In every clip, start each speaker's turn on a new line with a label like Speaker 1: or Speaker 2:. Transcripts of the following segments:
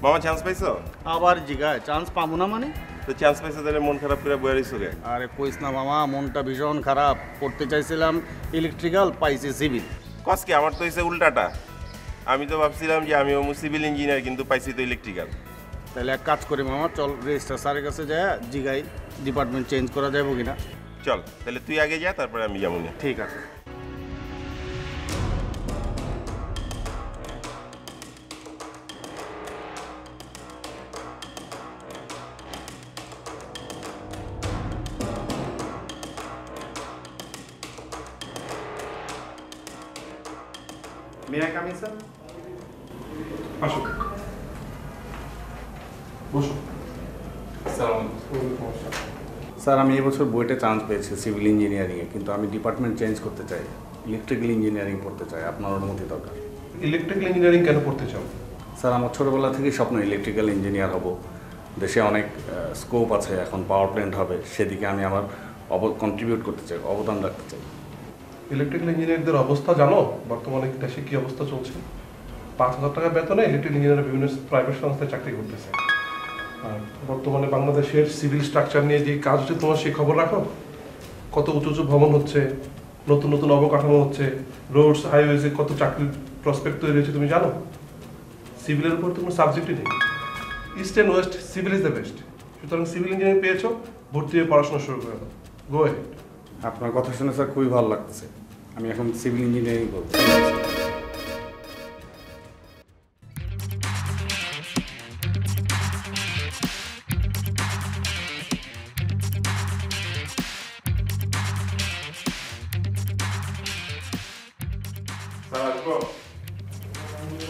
Speaker 1: মামা চান্স পাইছো?
Speaker 2: আবার জিগায় চান্স পাবো না মানে?
Speaker 1: তো চান্স পাইছো তাহলে মন খারাপ করে বয়ে রইছো কে?
Speaker 2: আরে কইস না মামা, মনটা ভীষণ খারাপ। পড়তে চাইছিলাম ইলেকট্রিক্যাল, পাইছি সিভিল।
Speaker 1: কস কি, আমার তো হইছে উল্টাটা। আমি তো ভাবছিলাম যে আমি সিভিল ইঞ্জিনিয়ার, কিন্তু পাইছি তো ইলেকট্রিক্যাল।
Speaker 2: তাহলে এক কাজ করি মামা, চল রেজিস্ট্রার স্যারের কাছে যায় জিগাই ডিপার্টমেন্ট চেঞ্জ করা যাবো কিনা।
Speaker 1: চল তাহলে তুই আগে যা, তারপরে আমি যাবো না।
Speaker 2: ঠিক আছে। May I come in, sir?
Speaker 3: আসো বসো।
Speaker 2: স্যার আমি এবছর বুয়েটে চান্স পেয়েছি সিভিল ইঞ্জিনিয়ারিংয়ে, কিন্তু আমি ডিপার্টমেন্ট চেঞ্জ করতে চাই, ইলেকট্রিক্যাল ইঞ্জিনিয়ারিং পড়তে চাই। আপনার অনুমতি দরকার।
Speaker 3: ইলেকট্রিক্যাল ইঞ্জিনিয়ারিং কেন পড়তে চাও?
Speaker 2: স্যার আমার ছোটোবেলা থেকেই স্বপ্ন ইলেকট্রিক্যাল ইঞ্জিনিয়ার হব। দেশে অনেক স্কোপ আছে, এখন পাওয়ার প্ল্যান্ট হবে, সেদিকে আমি আমার কন্ট্রিবিউট করতে চাই, অবদান রাখতে চাই।
Speaker 3: ইলেকট্রিক্যাল ইঞ্জিনিয়ারদের অবস্থা জানো? বর্তমানে দেশে কি অবস্থা চলছে? 5,000 টাকা বেতনে ইলেকট্রিক্যাল ইঞ্জিনিয়ার বিভিন্ন প্রাইভেট সংস্থায় চাকরি করতেছে। আর বর্তমানে বাংলাদেশের সিভিল স্ট্রাকচার নিয়ে যে কাজ হচ্ছে, তোমার সেই খবর রাখো? কত উঁচু উঁচু ভবন হচ্ছে, নতুন নতুন অবকাঠামো হচ্ছে, রোডস হাইওয়েজে কত চাকরির প্রসপেক্ট তৈরি হয়েছে, তুমি জানো? সিভিলের উপর তোমার সাবজেক্টই নেই। East and West civil is the best. সুতরাং সিভিল ইঞ্জিনিয়ারিং পেয়েছো, ভর্তি হয়ে পড়াশোনা শুরু করে দাও। Go ahead.
Speaker 2: আপনার কথা শুনে স্যার খুবই ভালো লাগতেছে। আমি এখন সিভিল ইঞ্জিনিয়ারিং করব।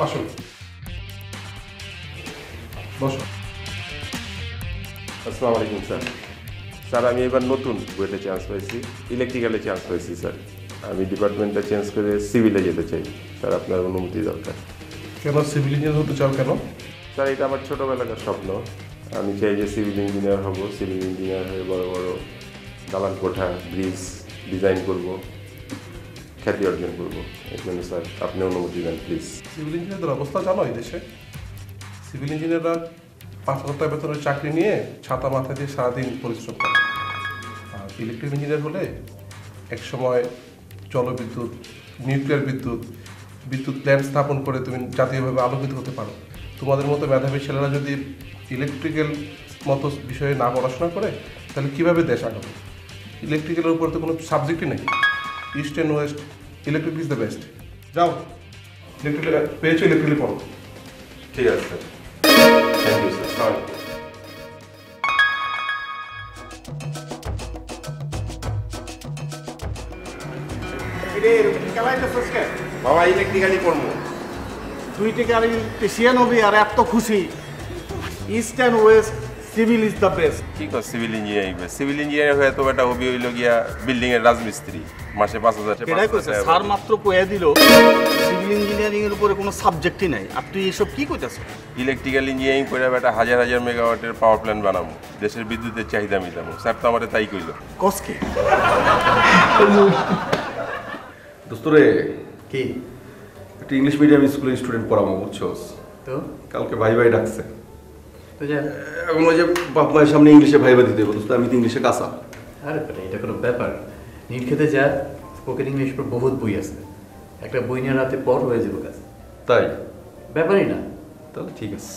Speaker 3: আসুন, বসো।
Speaker 1: আসসালামু আলাইকুম স্যার। স্যার আমি এবার নতুন বুয়েটে চান্স পাইছি, ইলেকট্রিক্যালে চান্স পাইছি স্যার। আমি ডিপার্টমেন্টটা চেঞ্জ করে সিভিলে যেতে চাই স্যার, আপনার অনুমতি দরকার।
Speaker 3: কেন সিভিল ইঞ্জিনিয়ার হতে চাও কেন?
Speaker 1: স্যার এটা আমার ছোটোবেলাকার স্বপ্ন। আমি চাই যে সিভিল ইঞ্জিনিয়ার হব, সিভিল ইঞ্জিনিয়ার হয়ে বড় বড় দালান কোঠা, ব্রিজ ডিজাইন করব, খ্যাতি অর্জন করবো। এই জন্য স্যার আপনি অনুমতি দেন প্লিজ।
Speaker 3: সিভিল ইঞ্জিনিয়ারদের অবস্থা জানো এই দেশে? সিভিল ইঞ্জিনিয়াররা 5,000 টাকা বেতনের চাকরি নিয়ে ছাতা মাথা দিয়ে সারাদিন পরিশ্রম করে। আর ইলেকট্রিক ইঞ্জিনিয়ার হলে একসময় জলবিদ্যুৎ, নিউক্লিয়ার বিদ্যুৎ, বিদ্যুৎ প্ল্যান্ট স্থাপন করে তুমি জাতীয়ভাবে আলোকিত হতে পারো। তোমাদের মতো মেধাবী ছেলেরা যদি ইলেকট্রিক্যাল মতো বিষয়ে না পড়াশোনা করে, তাহলে কীভাবে দেশ আগাবে? ইলেকট্রিক্যালের উপর তো কোনো সাবজেক্টই নেই। East and West, electric is the best. যাও, ইলেকট্রিক্যাল পেয়েছো, ইলেকট্রিক্যালি পড়ো।
Speaker 1: ঠিক আছে স্যার, থ্যাংক ইউ স্যার। বাবা ইলেকট্রিক্যালি পড়বো।
Speaker 2: তুই থেকে আর ইলেকট্রিশিয়ান হবি আর এত খুশি? East and West civil is the best.
Speaker 1: কি কর সিভিল ইঞ্জিনিয়ারিং? সিভিল ইঞ্জিনিয়ার হয়ে তো একটা হবি হইল গিয়া বিল্ডিং এর রাজমিস্ত্রি, মাসে 5,000
Speaker 2: এটাই কইছে স্যার, মাত্র কয়ে দিল সিভিল ইঞ্জিনিয়ারিং এর উপরে কোনো সাবজেক্টই নাই। আর তুই এসব কি কইতাছ?
Speaker 1: ইলেকট্রিক্যাল ইঞ্জিনিয়ারিং করে একটা হাজার হাজার মেগাওয়াটের পাওয়ার প্ল্যান্ট বানাবো, দেশের বিদ্যুতের চাহিদা মিটাবো। স্যার তো আমাদের তাই কইল।
Speaker 2: কসকে
Speaker 4: দোস্তরে
Speaker 2: কি
Speaker 4: একটা ইংলিশ মিডিয়াম স্কুলের স্টুডেন্ট পড়াবো, বুঝছোস?
Speaker 2: তো
Speaker 4: কালকে ভাই ভাই ডাকছে।
Speaker 2: তো যা।
Speaker 4: এখন ওই যে বাপ মায়ের সামনে ইংলিশে ভাইবা দিতে হবে, দোস্ত আমি তো ইংলিশে কাঁচা।
Speaker 5: আরে বেটা, এটা কোনো ব্যাপার? নিট খেতে যা, স্পোকেন ইংলিশ পর বহুত বই আছে, একটা বই নিয়ে রাতে পর হয়ে যাবে কাজ।
Speaker 4: তাই?
Speaker 5: ব্যাপারই না।
Speaker 4: তাহলে ঠিক আছে।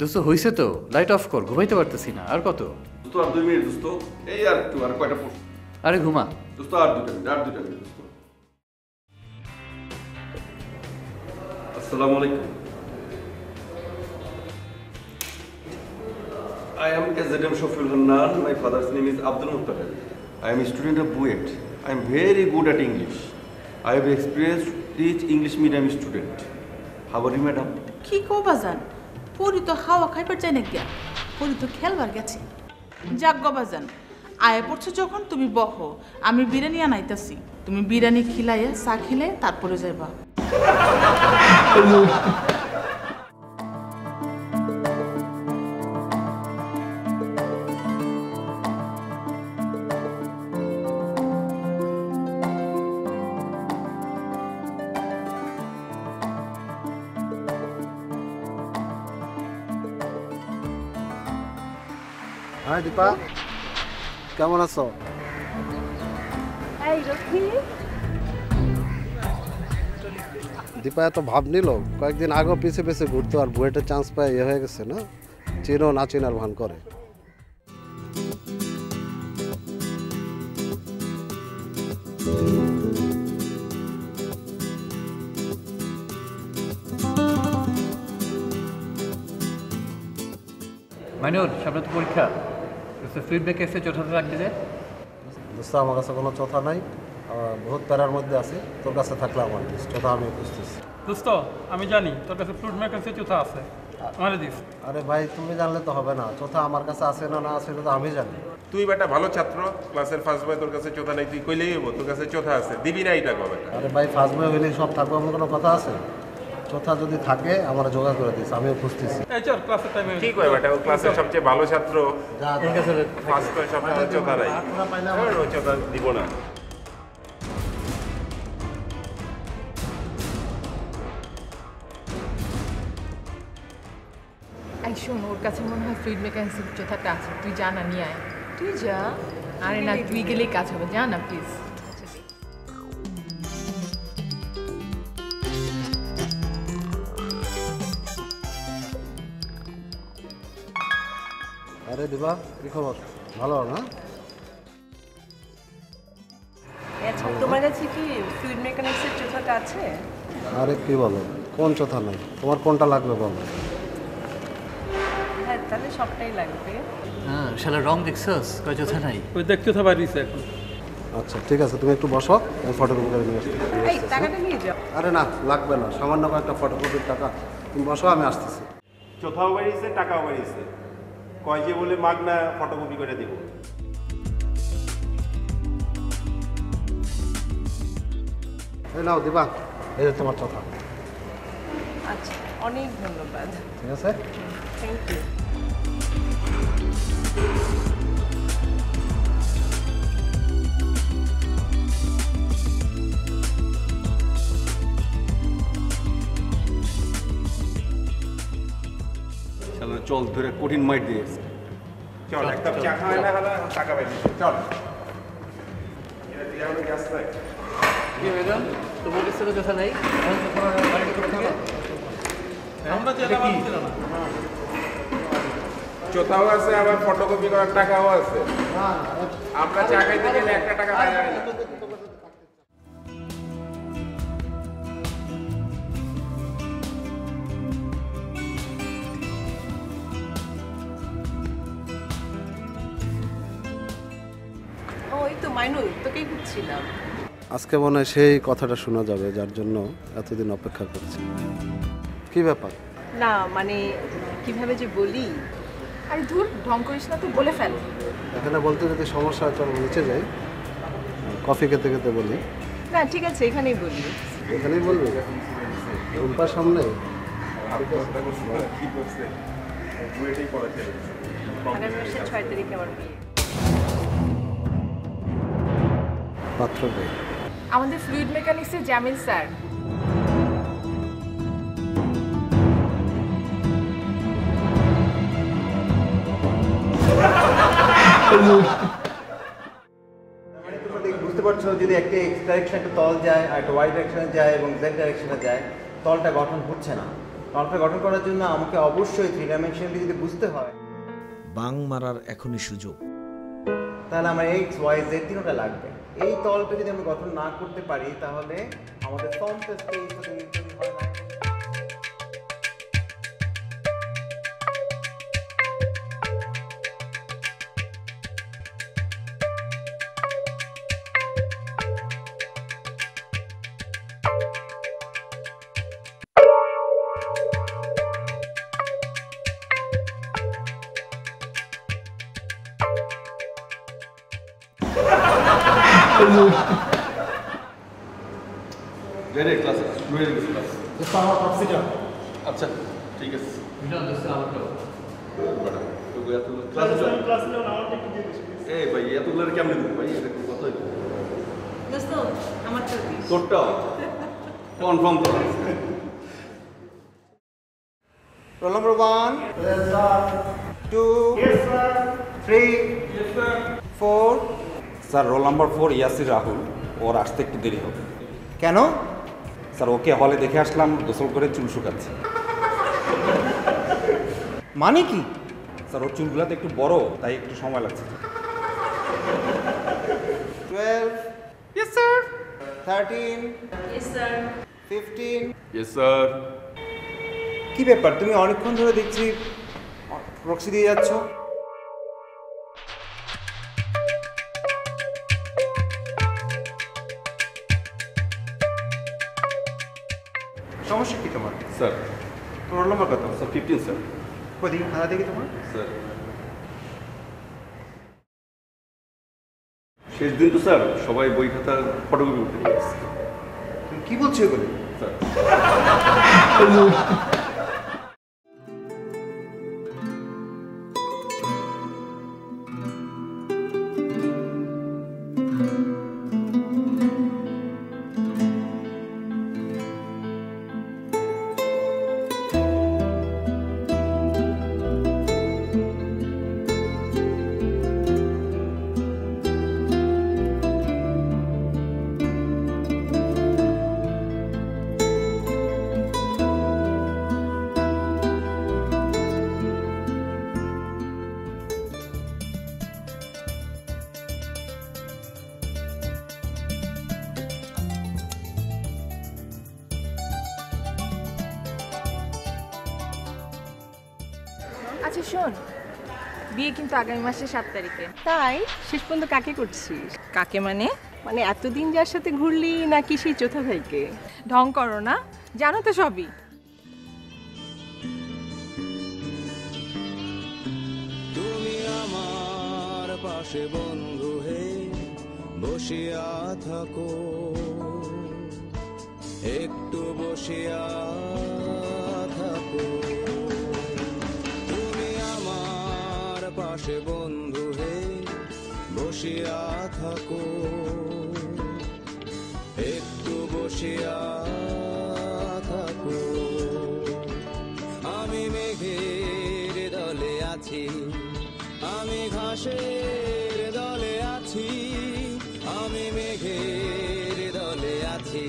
Speaker 5: দোস্ত হয়েছে তো, লাইট অফ কর, ঘুমাইতে পারতেছি না। আর কত?
Speaker 4: দোস্ত আর 2 মিনিট দোস্ত, এই আর একটু, আর কয়টা পড়।
Speaker 5: আরে ঘুমা
Speaker 4: দোস্ত, আর 2টা মিনিট, আর 2টা মিনিট দোস্ত। আসসালামু আলাইকুম। I am SZM Shofil Hannan. My father's name is Abdul Muttalib. I am a student of BUET. I am very good at English. I have experienced each English medium student. How are you, madam?
Speaker 6: কি কো বাজান, পরি তো হাওয়া খাইবার চাই না গিয়া, পরি তো খেলবার গেছে। যাক গো বাজান, আয় পড়ছো যখন তুমি বহো, আমি বিরিয়ানি আনাইতাছি। তুমি বিরিয়ানি খিলাইয়া চা খেলে তারপরে যাইবা।
Speaker 7: হাই দীপা, কেমন আছো? দীপা এত ভাব নিল, কয়েকদিন আগেও পিছে পিছে ঘুরতো আর বুয়েটের চান্স পায় ইয়ে হয়ে গেছে না, চিনো না চিনার ভান করে।
Speaker 5: মাইনুর, সামনে তো পরীক্ষা, ফিডব্যাক এসে চতুর্থ রাখতে যে।
Speaker 7: দোস্ত আমার কাছে কোনো চোথা নাই, বহুত প্যারার মধ্যে আছি, তোর কাছে থাকলে আমার চোথা আমি বুঝতেছি।
Speaker 8: দোস্ত আমি জানি তোর কাছে ফ্রুট মেকার চোথা আছে, আমারে দিস।
Speaker 7: আরে ভাই তুমি জানলে তো হবে না, চোথা আমার কাছে আছে না না আছে তো আমি জানি।
Speaker 1: তুই বেটা ভালো ছাত্র, ক্লাসের ফার্স্ট বয়, তোর কাছে চোথা নাই, তুই কইলেই হবো তোর কাছে চোথা আছে, দিবি না এটা কবে?
Speaker 7: আরে ভাই ফার্স্ট বয় হইলেই সব থাকবে এমন কোনো কথা আছে? চোথা যদি থাকে আমার জোগাড় করে দিস, আমিও খুঁজতেছি।
Speaker 8: এই চল ক্লাসের টাইমে।
Speaker 1: ঠিক হয় বেটা, ও ক্লাসের সবচেয়ে ভালো ছাত্র,
Speaker 5: ঠিক আছে,
Speaker 1: ফার্স্ট বয় সবসময় চোথা নাই, ও চোথা দিব না।
Speaker 9: এই শোন, ওর কাছে মনে হয় ফ্লুইড মেকানিক্সের চোথাটা আছে, তুই যা না নিয়ে আয়।
Speaker 10: তুই যা।
Speaker 9: আরে না, তুই গেলেই কাজ হবে, যা না প্লিজ।
Speaker 7: আরে দিবা, কি খবর? ভালো না?
Speaker 10: আচ্ছা, তোমার কাছে কি ফ্লুইড মেকানিক্সের চোথাটা আছে?
Speaker 7: আরে কি বলো, কোন চোথা নাই? তোমার কোনটা লাগবে বলো?
Speaker 10: হ্যাঁ, তাহলে সবটাই লাগবে।
Speaker 5: হ্যাঁ, শালা রং দেখছস, কয় চোথা নাই।
Speaker 8: ওই দেখ চোথা বাড়িছে এখন।
Speaker 7: আচ্ছা ঠিক আছে, তুমি একটু বসো, আমি ফটোকপি করে নিয়ে আসছি।
Speaker 10: এই টাকাটা নিয়ে যাও।
Speaker 7: আরে না, লাগবে না, সামান্য কয়েকটা ফটোকপির টাকা, তুমি বসো, আমি আসতেছি।
Speaker 1: চোথাও বাড়িয়েছে, টাকাও বাড়িয়েছে, কয় যে বলে মাগনা ফটোকপি করে দিব।
Speaker 7: এই নাও দিবা, এই যে তোমার চোথা।
Speaker 10: আচ্ছা, অনেক ধন্যবাদ।
Speaker 7: ঠিক আছে,
Speaker 10: থ্যাংক ইউ।
Speaker 4: শালা চল ধরে কঠিন মাইট দিয়ে এসছে।
Speaker 1: চল এক কাপ চা খাওয়াই না হলে টাকা পাইছি, চল। এটা দিয়ে আমাকে গ্যাস দেয়।
Speaker 5: কি ম্যাডাম, তোমার কাছে তো চোথা নাই?
Speaker 8: আমরা যেটা বলছিলাম না।
Speaker 1: চোথাও আছে, আবার ফটোকপি করার টাকাও আছে। আমরা চা খাইতে গেলে একটা টাকা পাই না।
Speaker 10: ওই তো মাইনুর, তোকেই খুঁজছিলাম।
Speaker 7: আজকে মনে হয় সেই কথাটা শোনা যাবে যার জন্য এতদিন অপেক্ষা করছি। কি ব্যাপার?
Speaker 10: না মানে কিভাবে যে বলি।
Speaker 9: আরে ধুর, ঢং করিস না, তুই বলে ফেল।
Speaker 7: এখানে বলতে যদি সমস্যা হয় চল নিচে যাই, কফি খেতে খেতে বলি।
Speaker 10: না ঠিক আছে, এখানেই বলি।
Speaker 7: এখানেই বলবি? রুম্পার সামনে?
Speaker 1: কি করছে? বুয়েটেই পড়াচ্ছে।
Speaker 10: আগামী মাসের 6 তারিখে আমার বিয়ে।
Speaker 7: পাত্র দেয়।
Speaker 9: আমাদের ফ্লুইড মেকানিক্সের জামিল স্যার।
Speaker 11: বুঝতে পারছো, যদি একটা এক্স ডাইরেকশন একটা তল যায় আর একটা ওয়াই ডাইরেকশনে যায় এবং জেড ডাইরেকশনে যায়, তলটা গঠন হচ্ছে না। তলটা গঠন করার জন্য আমাকে অবশ্যই 3 ডাইমেনশনালি যদি বুঝতে হয়,
Speaker 12: বাং মারার এখনই সুযোগ।
Speaker 11: তাহলে আমার এক্স ওয়াই জেড তিনটা লাগবে। এই তলটা যদি আমি গঠন না করতে পারি তাহলে আমাদের ফর্মটা স্পেস হয় না।
Speaker 4: ক্লাস আচ্ছা ঠিক আছে এই ভাই এতগুলো কেমন দেবো ভাই এটা কত
Speaker 10: দোস্ত আমার তো
Speaker 4: তোরটা কনফার্ম তো
Speaker 11: roll number 1 2 3 4
Speaker 2: sir roll number 4 Yasir Rahul, ওর আসতে একটু দেরি হবে।
Speaker 11: কেন?
Speaker 2: স্যার ওকে হলে দেখে আসলাম গোসল করে চুল শুকাচ্ছে।
Speaker 11: মানে কি?
Speaker 2: স্যার ওর চুলগুলাতে একটু বড়, তাই একটু সময় লাগছে।
Speaker 11: 12
Speaker 4: yes sir
Speaker 11: 13
Speaker 10: yes sir
Speaker 11: 15
Speaker 4: yes sir
Speaker 11: কি ব্যাপার, তুমি অনেকক্ষণ ধরে দেখছি প্রক্সি দিয়ে যাচ্ছ। সমস্যা কি তোমার?
Speaker 4: স্যার
Speaker 11: তোমার রোল নম্বর কত?
Speaker 4: স্যার 15 স্যার
Speaker 11: কই দেখি খাতা দেখি তোমার।
Speaker 4: স্যার শেষ দিন তো স্যার, সবাই বই খাতার ফটোকপি উঠে নিয়ে আসছে।
Speaker 11: তুমি কি বলছো এগুলো?
Speaker 4: স্যার
Speaker 9: আচ্ছা শোন, বিয়ে কিন্তু আগামী মাসের 7 তারিখে।
Speaker 10: তাই শেষ পর্যন্ত কাকে করছিস? কাকে মানে? মানে এতদিন যার সাথে ঘুরলি নাকি সেই চোথা ভাইকে?
Speaker 9: ঢং করো না, জানো তো সবই।
Speaker 13: তুমি আমার পাশে বন্ধু হে বসিয়া থাকো, একটু বসিয়া থাকো। তুমি আমার পাশে বন্ধু হে বসিয়া থাকো, একটু বসিয়া থাকো। আমি মেঘের দলে আছি, আমি ঘাসের দলে আছি, আমি মেঘের দলে আছি,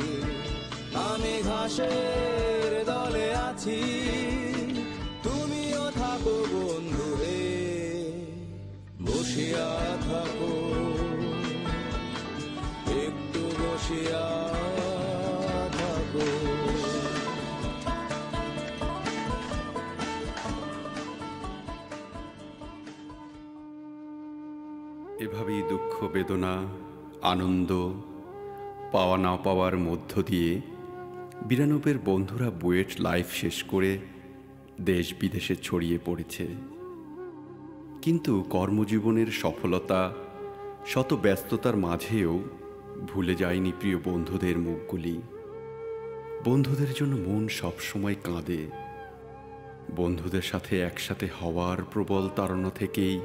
Speaker 13: আমি ঘাসের দলে আছি। তুমিও থাকো বন্ধু হে বসিয়া থাকো, একটু বসিয়া থাকো।
Speaker 14: এভাবেই দুঃখ বেদনা আনন্দ পাওয়া না পাওয়ার মধ্য দিয়ে 92 বন্ধুরা বুয়েট লাইফ শেষ করে দেশ বিদেশে ছড়িয়ে পড়েছে। কিন্তু কর্মজীবনের সফলতা শত ব্যস্ততার মাঝেও ভুলে যায়নি প্রিয় বন্ধুদের মুখগুলি। বন্ধুদের জন্য মন সবসময় কাঁদে। বন্ধুদের সাথে একসাথে হওয়ার প্রবল তাড়না থেকেই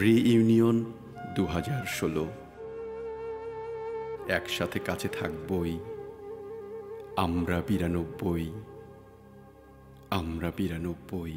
Speaker 14: রিইউনিয়ন 2016। একসাথে কাছে থাকবই, আমরা 92, আমরা 92।